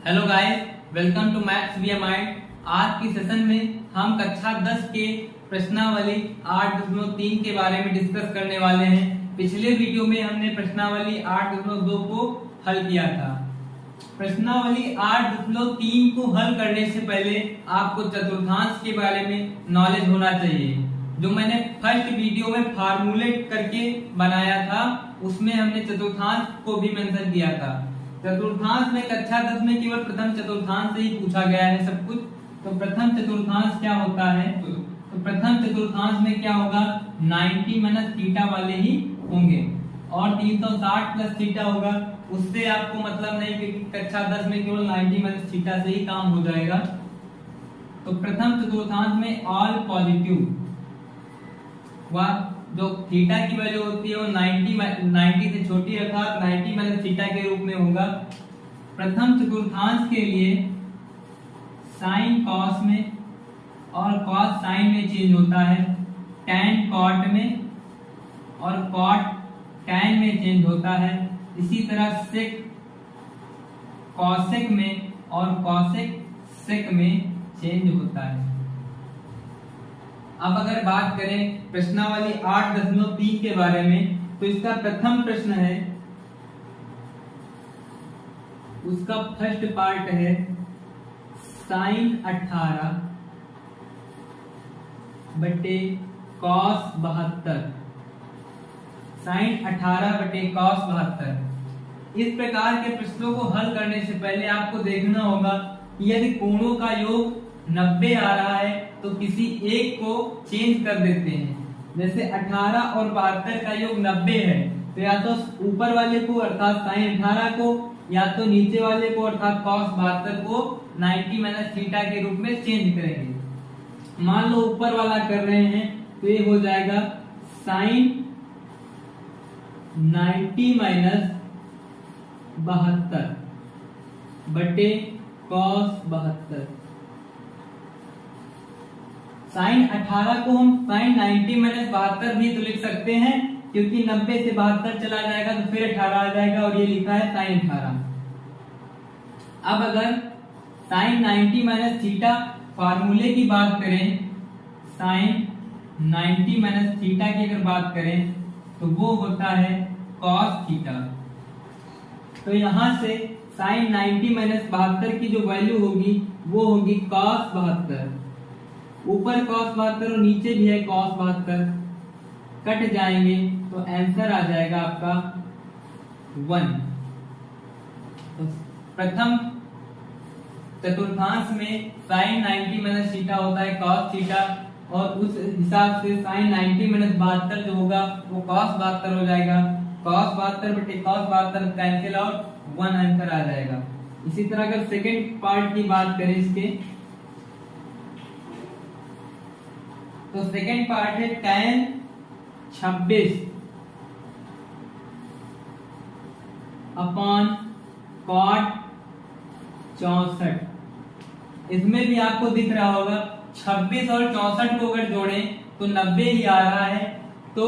Hello guys, welcome to maths we mind. आज की session में हम कक्षा 10 के प्रश्नावली 8.3 के बारे में डिस्कस करने वाले हैं। पिछले वीडियो में हमने प्रश्नावली 8.2 को हल किया था। प्रश्नावली 8.3 को हल करने से पहले आपको चतुर्थांश के बारे में नॉलेज होना चाहिए। जो मैंने फर्स्ट वीडियो में फार्मूलेट करके बनाया था उसमें हमने चतुर्थांश को भी मेंशन किया था। चतुर्थांश में कक्षा 10 में केवल प्रथम चतुर्थांश से ही पूछा गया है सब कुछ। तो प्रथम चतुर्थांश क्या होता है? तो प्रथम चतुर्थांश में क्या होगा, 90 माइनस थीटा वाले ही होंगे और 360 प्लस थीटा होगा। उससे आपको मतलब नहीं क्योंकि कक्षा 10 में केवल 90 माइनस थीटा से ही काम हो जाएगा। तो प्रथम चतुर्थांश में ऑल पॉजिटिव जो थीटा की वैल्यू होती है वो 90 से छोटी अर्थात 90 माइनस थीटा के रूप में होगा। प्रथम चतुर्थांश के लिए साइन कॉस में और कॉस साइन में चेंज होता है, टैन कॉट में और कॉट टैन में चेंज होता है। इसी तरह सेक कॉसेक में और कॉसेक सेक में चेंज होता है। अब अगर बात करें प्रश्नावली 8.3 के बारे में तो इसका प्रथम प्रश्न है, उसका फर्स्ट पार्ट है साइन 18 बटे कॉस 72। साइन 18 बटे कॉस 72। इस प्रकार के प्रश्नों को हल करने से पहले आपको देखना होगा कि यदि कोणों का योग 90 आ रहा है तो किसी एक को चेंज कर देते हैं। जैसे 18 और 72 का योग 90 है तो या तो ऊपर वाले को अर्थात साइन 18 को या तो नीचे वाले को अर्थात कॉस 72 को 90 माइनस थीटा के रूप में चेंज करेंगे। मान लो ऊपर वाला कर रहे हैं तो ये हो जाएगा साइन 90 माइनस 72 बटे कॉस 72। साइन 18 को हम साइन 90 माइनस 72 भी तो लिख सकते हैं क्योंकि 90 से 72 चला जाएगा तो फिर 18 आ जाएगा और ये लिखा है साइन 18। अब अगर साइन 90 माइनस थीटा फार्मूले की बात करें, साइन 90 माइनस थीटा की अगर बात करें तो वो होता है कॉस थीटा। तो यहां से साइन 90 माइनस 72 की जो वैल्यू होगी वो होगी कॉस 72। ऊपर cos 72 और नीचे भी है cos 72, कट जाएंगे तो आंसर आ जाएगा आपका 1। तो प्रथम चतुर्थांश में साइन 90 माइनस थीटा होता है cos थीटा और उस हिसाब से साइन 90 माइनस 72 जो होगा वो cos 72 हो जाएगा। cos 72 बटे cos 72 कैंसिल आउट, 1 आंसर आ जाएगा। इसी तरह अगर सेकेंड पार्ट की बात करें इसके तो सेकेंड पार्ट है tan 26 अपॉन cot 64। इसमें भी आपको दिख रहा होगा 26 और 64 को अगर जोड़ें तो 90 ही आ रहा है। तो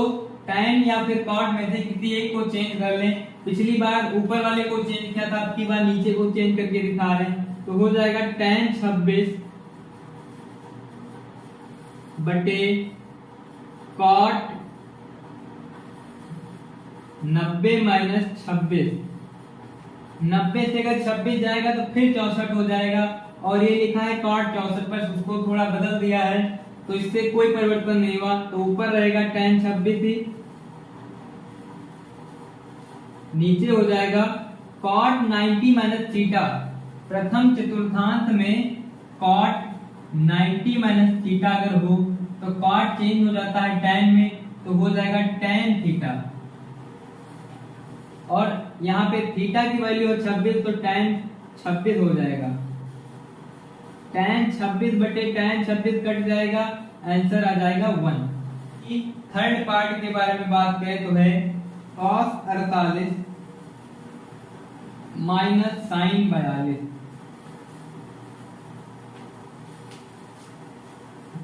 tan या फिर cot में से किसी एक को चेंज कर लें। पिछली बार ऊपर वाले को चेंज किया था, अब की बार नीचे को चेंज करके दिखा रहे हैं तो हो जाएगा tan 26 बटे cot 90 माइनस 26। 90 से अगर 26 जाएगा तो फिर 64 हो जाएगा और ये लिखा है cot 64 पर उसको थोड़ा बदल दिया है तो इससे कोई परिवर्तन नहीं हुआ। तो ऊपर रहेगा tan 26 ही, नीचे हो जाएगा cot 90 माइनस थीटा। प्रथम चतुर्थांश में cot 90 माइनस थीटा अगर हो तो cot चेंज हो जाता है tan में तो हो जाएगा tan थीटा। और यहाँ पे थीटा की वैल्यू है 26 तो tan 26 हो जाएगा। tan 26 बटे tan 26 कट जाएगा, आंसर आ जाएगा 1। थर्ड पार्ट के बारे में बात करें तो है cos 48 minus sine 42।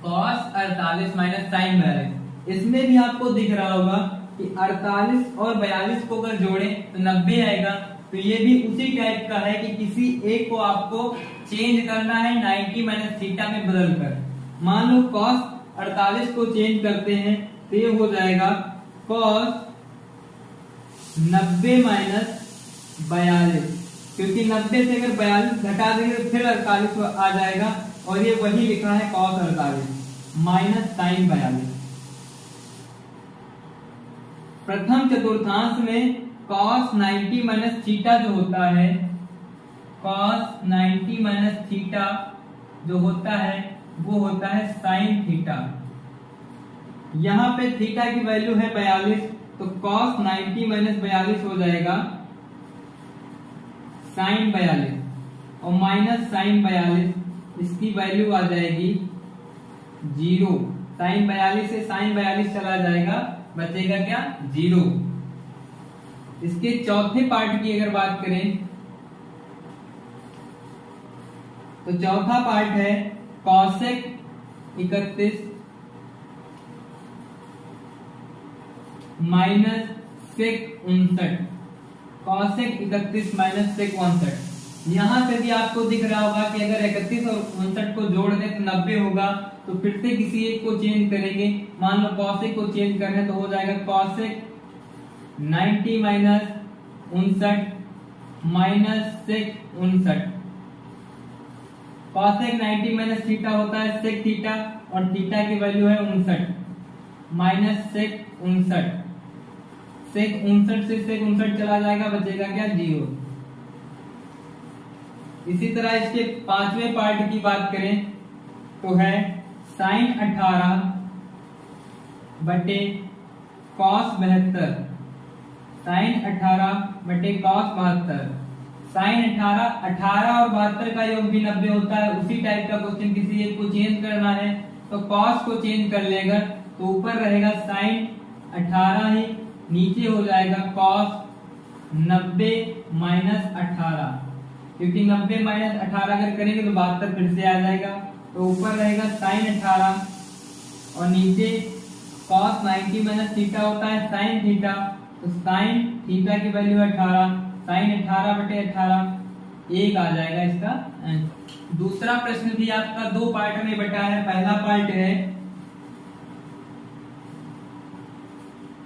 cos 48 minus sine 42। इसमें भी आपको दिख रहा होगा कि 48 और 42 को अगर जोड़ें तो 90 आएगा। तो ये भी उसी टाइप का है कि किसी एक को आपको चेंज करना है 90 माइनस थीटा में बदल कर। मान लो cos 48 को चेंज करते हैं तो ये हो जाएगा cos 90 माइनस 42, क्योंकि 90 से अगर 42 घटा देंगे तो फिर 48 आ जाएगा, और ये वही लिखा है cos 48 माइनस sin 42। प्रथम चतुर्थांश में cos 90 माइनस थीटा जो होता है, cos 90 माइनस थीटा जो होता है वो होता है sin थीटा। यहाँ पे थीटा की वैल्यू है 42, तो cos 90 माइनस 42 हो जाएगा sin 42, और माइनस sin 42 इसकी वैल्यू आ जाएगी 0। sin 42 से sin 42 चला जाएगा, बचेगा क्या 0। इसके चौथे पार्ट की अगर बात करें तो चौथा पार्ट है cosec 31 minus sec 59, cosec 31 minus sec 59। यहां से भी आपको दिख रहा होगा कि अगर 31 और 59 को जोड़ दें तो 90 होगा, तो फिर से किसी एक को चेंज करेंगे। मान लो cosec को चेंज करना है तो हो जाएगा cosec 90 minus 59 minus sec 59। cosec 90 minus theta होता है sec थीटा, और थीटा की वैल्यू है 59 माइनस sec 59। sec 59 से sec 59 चला जाएगा, बचेगा क्या 0। इसी तरह इसके पांचवें पार्ट की बात करें तो है sin 18 बटे cos 72, sin 18 बटे cos 72। sin 18 और 72 का योग भी 90 होता है। उसी टाइप का क्वेश्चन किसी एक को चेंज करना है तो cos को चेंज कर लेगा, तो ऊपर रहेगा sin 18 ही, नीचे हो जाएगा cos 90 माइनस 18, क्योंकि 90 माइनस 18 अगर करेंगे तो 72 फिर से आ जाएगा। तो ऊपर रहेगा sin 18 और नीचे cos 90 माइनस थीटा होता है sin थीटा, तो sin थीटा की वैल्यू है 18, sin 18 बटे 18 1 आ जाएगा इसका आंसर। दूसरा प्रश्न भी आपका दो पार्ट में बटा है। पहला पार्ट है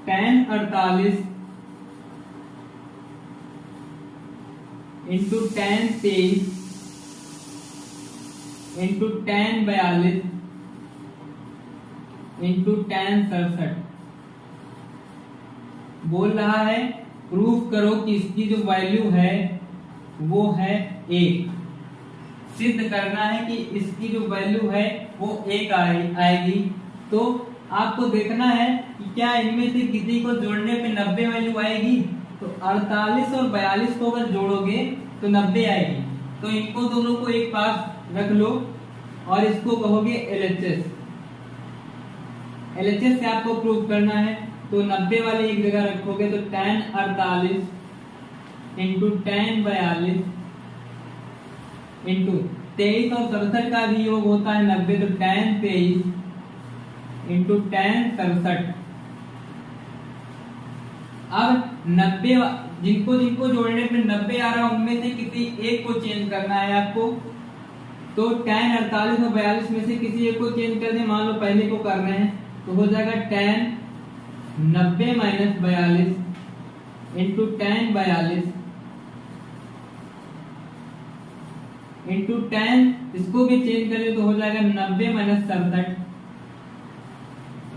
tan 48 into tan 23 into tan 42 into tan 67। बोल रहा है प्रूफ करो कि इसकी जो वैल्यू है वो है 1। सिद्ध करना है कि इसकी जो वैल्यू है वो 1 आएगी। तो आपको देखना है कि क्या इनमें से किसी को जोड़ने पे 90 वैल्यू आएगी। तो 48 और 42 को अगर जोड़ोगे तो 90 आएगी। तो इनको दोनों को एक पास रख लो और इसको कहोगे LHS। LHS से आपको प्रूव करना है, तो 90 वाले एक जगह रखोगे तो tan 48 इंटू tan 42 इंटू 23 और 67 का भी योग होता है 90, तो tan 23 इंटू tan 67। अब 90 जिनको जिनको जोड़ने पे 90 आ रहा है उनमें से किसी एक को चेंज करना है आपको। तो tan 48 और 42 में से किसी एक को चेंज कर दे। मान लो पहले को कर रहे हैं तो हो जाएगा tan 90 minus 42 into tan 42 into tan, इसको भी चेंज कर ले तो हो जाएगा 90 minus 67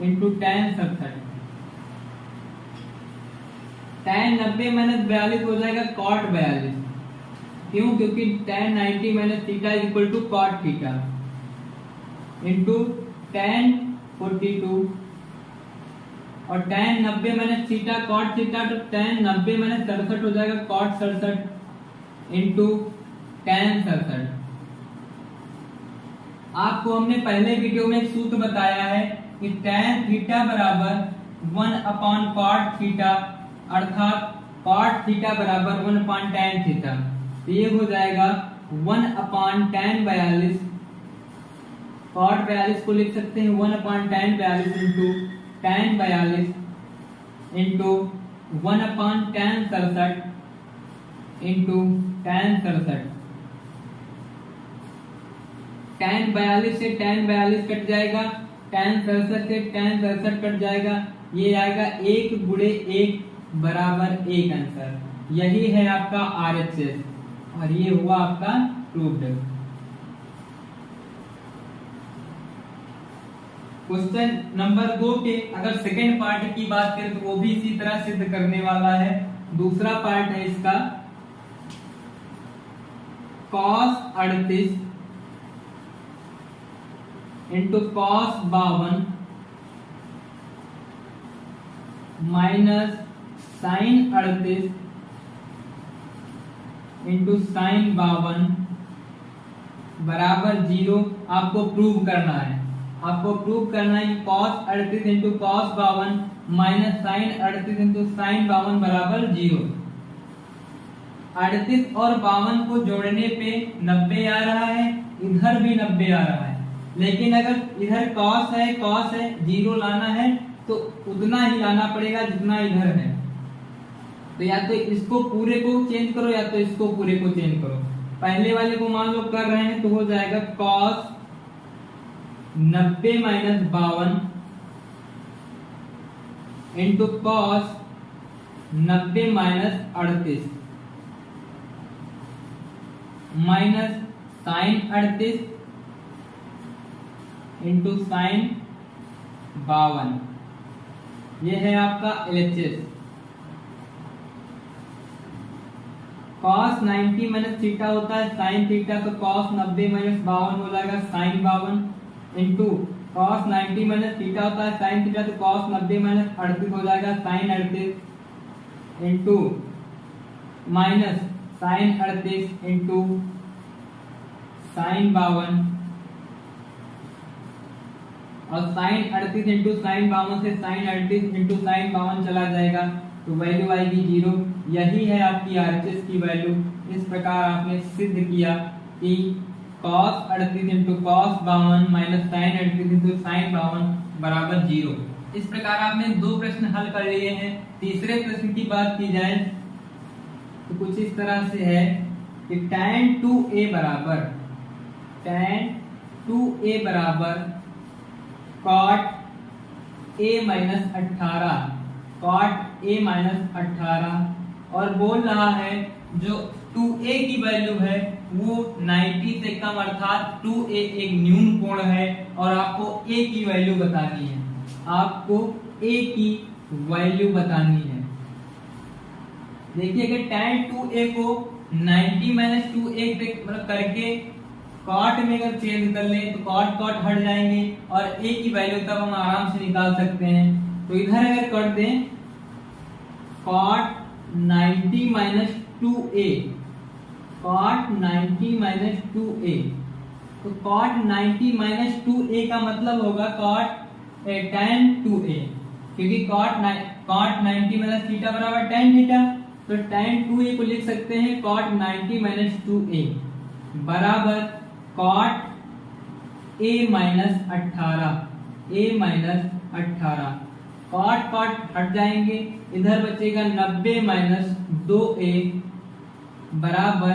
into tan 67। tan 90 minus 42 हो जाएगा cot 42। क्यों? क्योंकि tan 90 minus theta equal to cot theta into tan 42 और tan 90 minus theta cot theta, तो tan 90 माइनस 67 हो जाएगा cot 67 इंटू tan 67। आपको हमने पहले वीडियो में एक सूत्र बताया है कि tan थीटा बराबर 1 अपॉन cot थीटा, अर्थात cot थीटा बराबर 1 अपॉन tan थीटा। तो ये हो जाएगा 1 अपॉन tan 42, cot 42 को लिख सकते हैं 1 upon tan 42 into tan 42 into 1 upon tan 67 into tan 67। tan 42 से tan 42 कट जाएगा, tan 67 से tan 67 कट जाएगा, ये आएगा 1 गुणे 1 बराबर 1 आंसर। यही है आपका RHS और ये हुआ आपका प्रूव्ड। क्वेश्चन नंबर 2 के अगर सेकेंड पार्ट की बात करें तो वो भी इसी तरह सिद्ध करने वाला है। दूसरा पार्ट है इसका cos 38 into cos 52 minus sin 38 into sin 52 बराबर 0। आपको प्रूव करना है, आपको प्रूव करना है कि cos 38 into cos 52 minus sin 38 into sin 52 बराबर 0। 38 और 52 को जोड़ने पे 90 आ रहा है, इधर भी 90 आ रहा है, लेकिन अगर इधर cos है 0 लाना है तो उतना ही लाना पड़ेगा जितना इधर है। तो या तो इसको पूरे को चेंज करो या तो इसको पूरे को चेंज करो। पहले वाले को मान लो कर रहे हैं तो हो जाएगा cos 90 minus 52 into cos 90 minus 38 minus sin 38 into sin 52। ये है आपका LHS। cos 90 माइनस थीटा होता है sin थीटा, तो cos 90 माइनस 52 हो जाएगा sin 52 into cos 90 minus theta होता है sin थीटा, तो cos 90 माइनस 38 हो जाएगा sin 38 into minus sin 38 into sin 52 और sin 38 इंटू sin 52 से sin 38 इंटू sin 52 चला जाएगा तो वैल्यू आएगी 0। यही है आपकी RHS की वैल्यू। इस प्रकार आपने सिद्ध किया कि cos 38 into cos 52 minus sin 38 into sin 52 बराबर 0। इस प्रकार आपने 2 प्रश्न हल कर लिए हैं। तीसरे प्रश्न की बात की जाए तो कुछ इस तरह से है कि tan 2a बराबर cot a minus 18 cot a minus 18 और बोल रहा है जो 2a की वैल्यू है वो 90 से कम अर्थात 2a एक न्यून कोण है और आपको a की वैल्यू बतानी है, आपको a की वैल्यू बतानी है। देखिए अगर tan 2a को 90 माइनस 2a मतलब करके कॉट में अगर चेंज कर लें तो कॉट हट जाएंगे और a की वैल्यू तब हम आराम से निकाल सकते हैं। तो इधर अगर कर दें cot 90 minus 2a cot 90 minus 2a, तो cot 90 माइनस 2a का मतलब होगा tan 2a, क्योंकि cot 90 माइनस थीटा बराबर tan थीटा, तो tan 2a को लिख सकते हैं cot 90 माइनस 2a बराबर cot a माइनस 18 cot हट जाएंगे, इधर बचेगा 90 माइनस 2a बराबर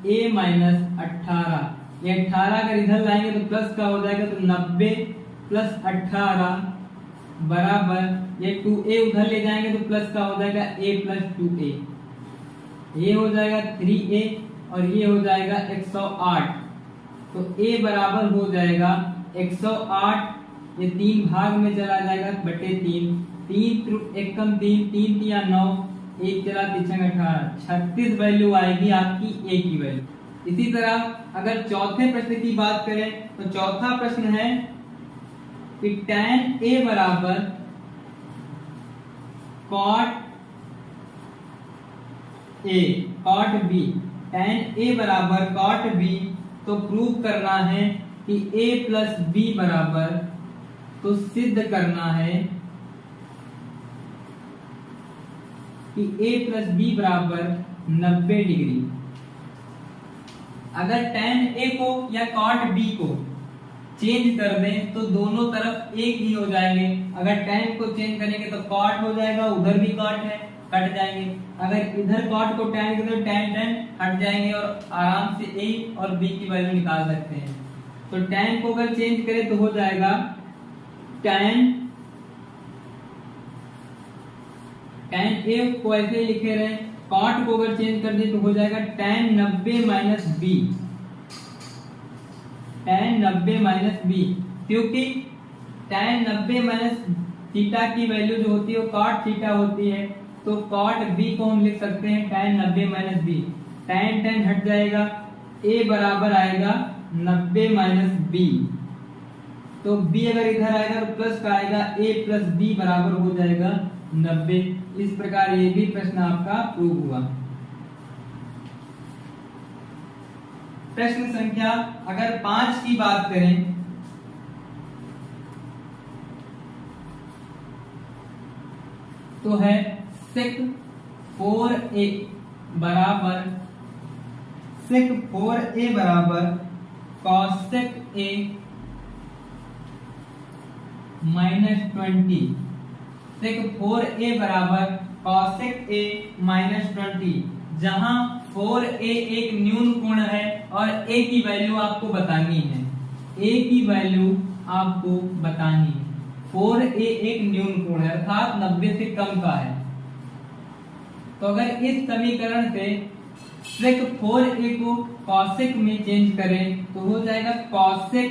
a माइनस 18। ये 18 अगर इधर लाएंगे तो प्लस का हो जाएगा, तो 90 प्लस 18 बराबर ये 2a उधर ले जाएंगे तो प्लस का हो जाएगा a प्लस 2a, ये हो जाएगा 3a और ये हो जाएगा 108। तो a बराबर हो जाएगा 108, ये 3 भाग में चला जाएगा बटे 3 एक कम 3 या 9, 1 चला 3 18, 36 वैल्यू आएगी आपकी a की वैल्यू। इसी तरह अगर चौथे प्रश्न की बात करें तो चौथा प्रश्न है कि tan a बराबर cot b, tan a बराबर cot b, तो प्रूव करना है कि a प्लस b बराबर, तो सिद्ध करना है कि a प्लस b बराबर 90 डिग्री। अगर tan a को या cot b को चेंज कर दें तो दोनों तरफ एक ही हो जाएंगे। अगर tan को चेंज करेंगे तो cot हो जाएगा, उधर भी cot है, कट जाएंगे। अगर इधर कॉट को tan के तो tan हट जाएंगे और आराम से a और b की वैल्यू निकाल सकते हैं। तो tan को अगर चेंज करें तो हो जाएगा tan a को ऐसे लिखे रहे, कॉट को अगर चेंज कर दे तो हो जाएगा tan 90 minus b, tan 90 minus b, क्योंकि tan 90 माइनस थीटा की वैल्यू जो होती है वो cot थीटा होती है, तो cot b को हम लिख सकते हैं tan 90 माइनस b। tan हट जाएगा, a बराबर आएगा 90 माइनस b, तो b अगर इधर आएगा तो प्लस का आएगा, a प्लस b बराबर हो जाएगा 90। इस प्रकार ये भी प्रश्न आपका प्रूव हुआ। प्रश्न संख्या अगर 5 की बात करें तो है sec 4a बराबर cosec a minus 20, sec 4a बराबर cosec a माइनस 20, जहां 4a एक न्यून कोण है और a की वैल्यू आपको बतानी है, a की वैल्यू आपको बतानी है। 4a एक न्यून कोण है अर्थात 90 से कम का है। तो अगर इस समीकरण से sec 4a को cosec में चेंज करें तो हो जाएगा cosec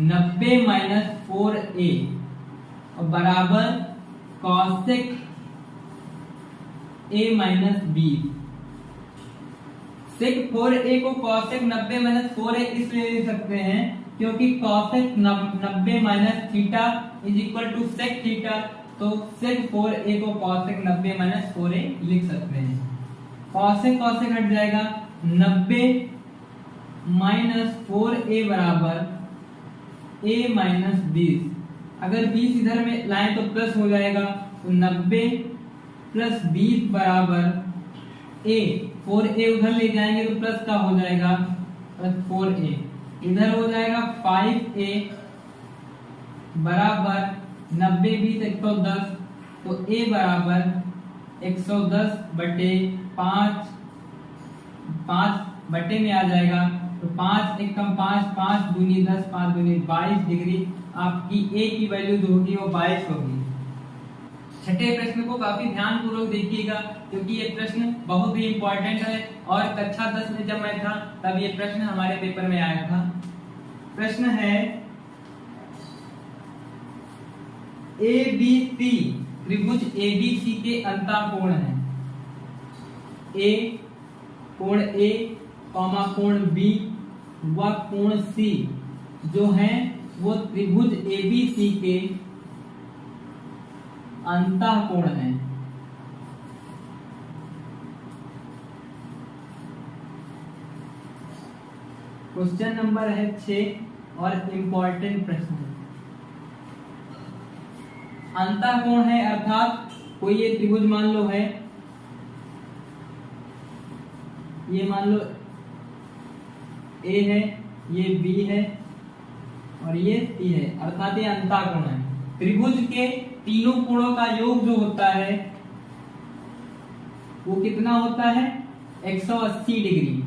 90 माइनस 4a और बराबर cosec a minus b। sec 4a को cosec 90 माइनस 4a इसलिए लिख सकते हैं क्योंकि cosec 90 minus theta is equal to sec theta, तो sec 4a को cosec 90 माइनस 4a लिख सकते हैं। cosec हट जाएगा, 90 माइनस 4a बराबर a माइनस 20। अगर 20 इधर में लाएं तो प्लस हो जाएगा, तो 90 प्लस 20 बराबर a, 4a उधर ले जाएंगे तो प्लस का हो जाएगा प्लस 4a, इधर हो जाएगा 5a बराबर 90 20 110, तो a बराबर 110 बटे 5 बटे में आ जाएगा, तो 5 एक कम 5, 5 दूनी 10, 5 दूनी 22 डिग्री आपकी a की वैल्यू जो होगी वो 22 होगी। छठे प्रश्न को काफी ध्यान पूर्वक देखिएगा क्योंकि ये प्रश्न बहुत ही इंपॉर्टेंट है और कक्षा 10 में जब मैं था तब ये प्रश्न हमारे पेपर में आया था। प्रश्न है ABC त्रिभुज ABC के अंतःकोण है A, कोण A, कोण B व कोण C जो है वो त्रिभुज ABC के अंतःकोण है। क्वेश्चन नंबर है 6 और इंपॉर्टेंट प्रश्न है। अंतःकोण है अर्थात कोई ये त्रिभुज मान लो है, ये मान लो A है, ये B है और ये C है, अर्थात ये अंतःकोण है। त्रिभुज के तीनों कोणों का योग जो होता है वो कितना होता है 180 डिग्री।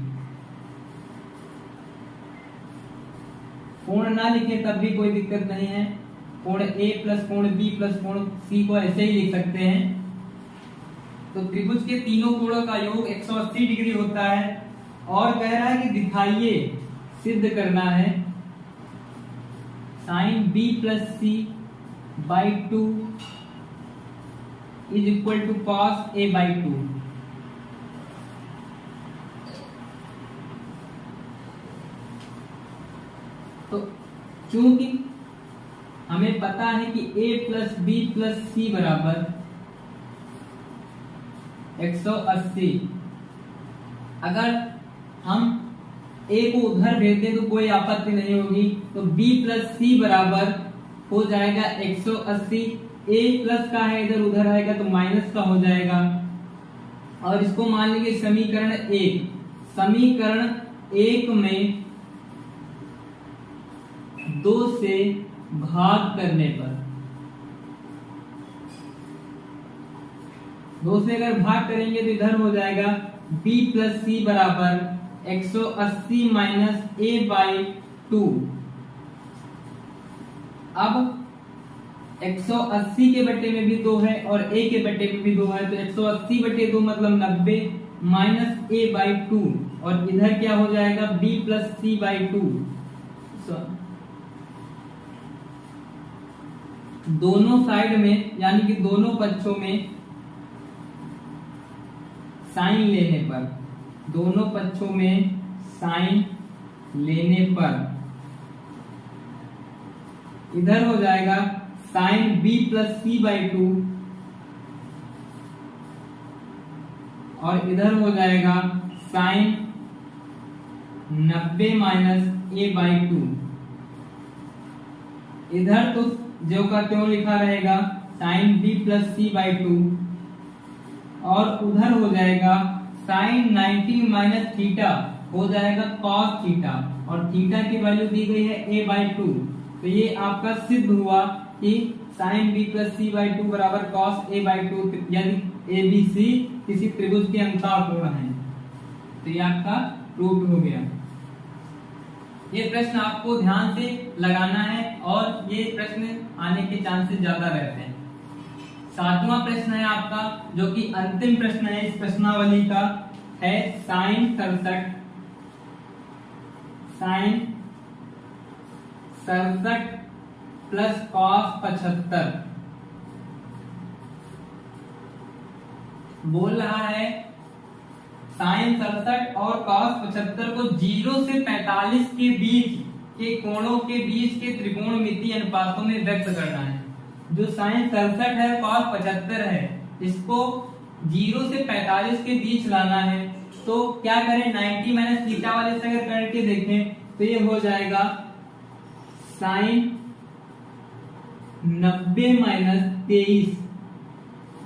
कोण ना लिखे तब भी कोई दिक्कत नहीं है, कोण A प्लस कोण B प्लस कोण C को ऐसे ही लिख सकते हैं। तो त्रिभुज के तीनों कोणों का योग 180 डिग्री होता है और कह रहा है कि दिखाइए, सिद्ध करना है sin B plus C by 2 is equal to cos A by 2। तो चूंकि हमें पता है कि A plus B plus C बराबर 180, अगर हम A को उधर भेज दें तो कोई आपत्ति नहीं होगी, तो B प्लस C बराबर हो जाएगा 180। A प्लस का है इधर उधर आएगा तो माइनस का हो जाएगा और इसको मान लीजिए समीकरण 1। समीकरण 1 में 2 से भाग करने पर 2 से अगर भाग करेंगे तो इधर हो जाएगा b प्लस सी बराबर 180 माइनस a बाई 2। अब 180 के बटे में भी 2 है और a के बटे में भी 2 है, तो 180 बटे 2 मतलब 90 माइनस a बाई 2, और इधर क्या हो जाएगा b प्लस सी बाई 2। दोनों साइड में यानी कि दोनों पक्षों में साइन लेने पर, दोनों पक्षों में साइन लेने पर इधर हो जाएगा sine b plus C by 2 और इधर हो जाएगा साइन 90 माइनस a बाई 2। इधर तो जो का त्यों लिखा रहेगा sine b plus C by 2 और उधर हो जाएगा साइन 90 माइनस थीटा हो जाएगा कॉस थीटा, और थीटा की वैल्यू दी गई है a बाई 2। तो ये आपका सिद्ध हुआ कि sine b plus C by 2 बराबर कॉस a बाई 2, यानी ABC किसी त्रिभुज के अंतःकोण है। तो ये आपका प्रूव हो गया। ये प्रश्न आपको ध्यान से लगाना है और ये प्रश्न आने के चांसेस ज्यादा रहते हैं। 7वां प्रश्न है आपका, जो कि अंतिम प्रश्न है इस प्रश्नावली का, है साइन 67 प्लस कॉस 75। बोल रहा है साइन 67 और कॉस 75 को 0 से 45 के बीच के कोणों के बीच के त्रिकोणमितीय अनुपातों में व्यक्त करना है। जो साइन 67 है कॉस 75 है, इसको 0 से 45 के बीच लाना है। तो क्या करें, 90 माइनस थीटा वाले से अगर करके देखें तो ये हो जाएगा साइन 90 माइनस 23।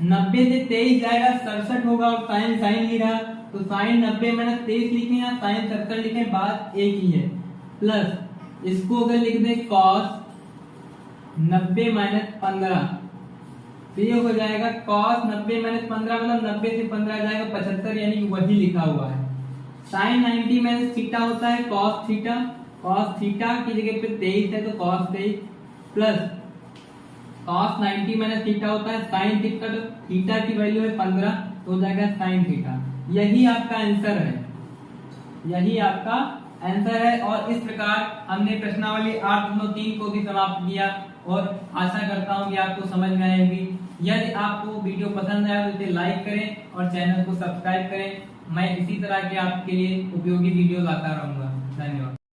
90 से 23 जाएगा 67 होगा, और साइन साइन ही रहा, तो साइन 90 माइनस 23 लिखें या साइन 70 लिखें, बात एक ही है। प्लस इसको अगर लिख दें कॉस 90 माइनस 15, तो ये हो जाएगा कॉस 90 माइनस 15 मतलब 90 से 15 जाएगा 75, यानी कि वही लिखा हुआ है। साइन 90 माइनस थीटा होता है कॉस थीटा, कॉस थीटा की जगह पे 23 है तो cos 23, plus cos 90 minus theta होता है साइन थीटा, तो थीटा की वैल्यू है 15, तो हो जाएगा साइन थीटा। यही आपका आंसर है, यही आपका आंसर है। और इस प्रकार हमने प्रश्नावली 8.3 को भी समाप्त किया, और आशा करता हूं कि आपको समझ में आएगी। यदि आपको वीडियो पसंद आया तो इसे लाइक करें और चैनल को सब्सक्राइब करें। मैं इसी तरह के आपके लिए उपयोगी वीडियो लाता रहूंगा। धन्यवाद।